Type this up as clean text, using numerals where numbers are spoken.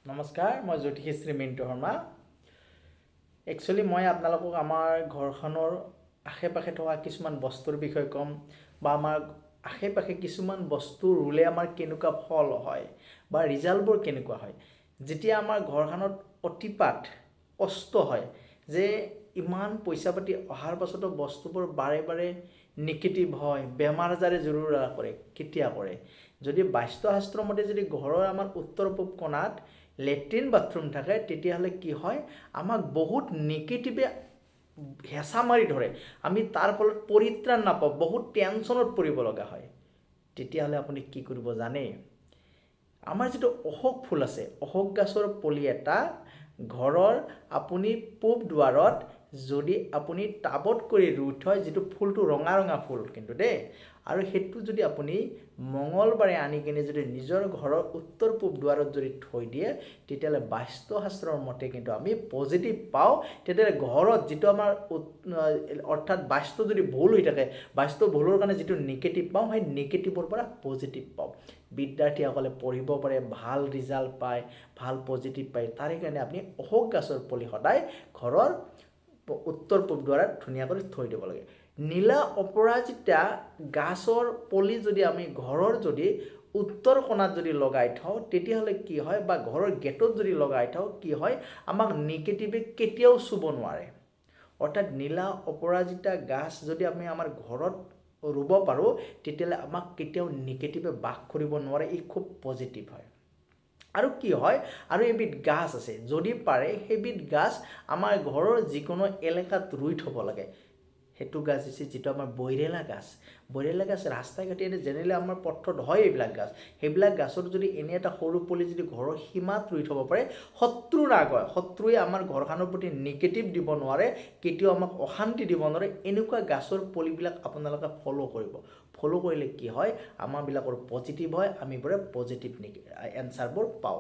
নমস্কাৰ, মই জ্যোতিষী মিণ্টু শৰ্মা। একচুৱেলি মই আপোনালোকক আমাৰ ঘৰখনৰ আশে-পাশে থকা কিছুমান বস্তুৰ বিষয়ে ক'ম বা আমাৰ আশে-পাশে কিছুমান বস্তু ৰুলে আমাৰ কেনেকুৱা ফল হয় বা ৰিজাল্টবোৰ কেনেকুৱা হয়। যেতিয়া আমাৰ ঘৰখনত অতিপাত কষ্ট হয় যে ইমান পইচা পাতি অহাৰ পাছতো বস্তুবোৰ বাৰে বাৰে নিগেটিভ হয়, বেমাৰ আজাৰে জৰুৰ কৰে, কেতিয়া কৰে। যদি বাস্তুশাস্ত্ৰ মতে যদি ঘৰৰ আমাৰ উত্তৰ পূব কোণাত লেট্ৰিন বাথৰুম থাকে তেতিয়াহ'লে কি হয়, আমাক বহুত নিগেটিভে হেঁচা মাৰি ধৰে। আমি তাৰ ফলত পৰিত্ৰাণ নাপাওঁ, বহুত টেনশ্যনত পৰিব লগা হয়। তেতিয়াহ'লে আপুনি কি কৰিব জানে? আমাৰ যিটো অশোক ফুল আছে, অশোক গছৰ পুলি এটা ঘৰৰ আপুনি পূব দুৱাৰত যদি আপুনি টাবত কৰি ৰুই থয়, যিটো ফুলটো ৰঙা ৰঙা ফুল কিন্তু দেই, আৰু সেইটো যদি আপুনি মঙলবাৰে আনি কিনে যদি নিজৰ ঘৰৰ উত্তৰ পূব দুৱাৰত যদি থৈ দিয়ে, তেতিয়াহ'লে বাস্তুশাস্ত্ৰৰ মতে কিন্তু আমি পজিটিভ পাওঁ। তেতিয়াহ'লে ঘৰত যিটো আমাৰ অৰ্থাৎ বাস্তু যদি ভুল হৈ থাকে, বাস্তু ভুলৰ কাৰণে যিটো নিগেটিভ পাওঁ, সেই নিগেটিভৰ পৰা পজিটিভ পাওঁ। বিদ্যাৰ্থীসকলে পঢ়িব পাৰে, ভাল ৰিজাল্ট পায়, ভাল পজিটিভ পায়। তাৰে কাৰণে আপুনি অশোক গছৰ পুলি সদায় ঘৰৰ উত্তৰ পূব দুৱাৰত ধুনীয়াকৈ থৈ দিব লাগে। নীলা অপৰাজিতা গছৰ পুলি যদি আমি ঘৰৰ যদি উত্তৰ কোণাত যদি লগাই থওঁ, তেতিয়াহ'লে কি হয়, বা ঘৰৰ গেটত যদি লগাই থওঁ, কি হয়, আমাক নিগেটিভে কেতিয়াও চুব নোৱাৰে। অৰ্থাৎ নীলা অপৰাজিতা গছ যদি আমি আমাৰ ঘৰত ৰুব পাৰোঁ, তেতিয়াহ'লে আমাক কেতিয়াও নিগেটিভে বাস কৰিব নোৱাৰে। ই খুব পজিটিভ হয়। আৰু কি হয়, আৰু এবিধ গাছ আছে, যদি পাৰে সেইবিধ গাছ আমাৰ ঘৰৰ যিকোনো এলেকাত ৰুই থ'ব লাগে। সেইটো গাছ হৈছে যিটো আমাৰ বইৰেলা গাছ। বইৰেলা গাছ ৰাস্তাই ঘাটে এনে জেনেৰেলি আমাৰ পথত হয় এইবিলাক গাছ। সেইবিলাক গাছৰ যদি এনে এটা সৰু পুলি যদি ঘৰৰ সীমাত ৰুই থ'ব পাৰে, শত্ৰু নাগ হয়, শত্ৰুৱে আমাৰ ঘৰখনৰ প্ৰতি নিগেটিভ দিব নোৱাৰে, কেতিয়াও আমাক অশান্তি দিব নোৱাৰে। এনেকুৱা গাছৰ পুলিবিলাক আপোনালোকে ফ'ল' কৰিব। ফ'ল' কৰিলে কি হয়, আমাৰবিলাকৰ পজিটিভ হয়, আমিবোৰে পজিটিভ এনচাৰবোৰ পাওঁ।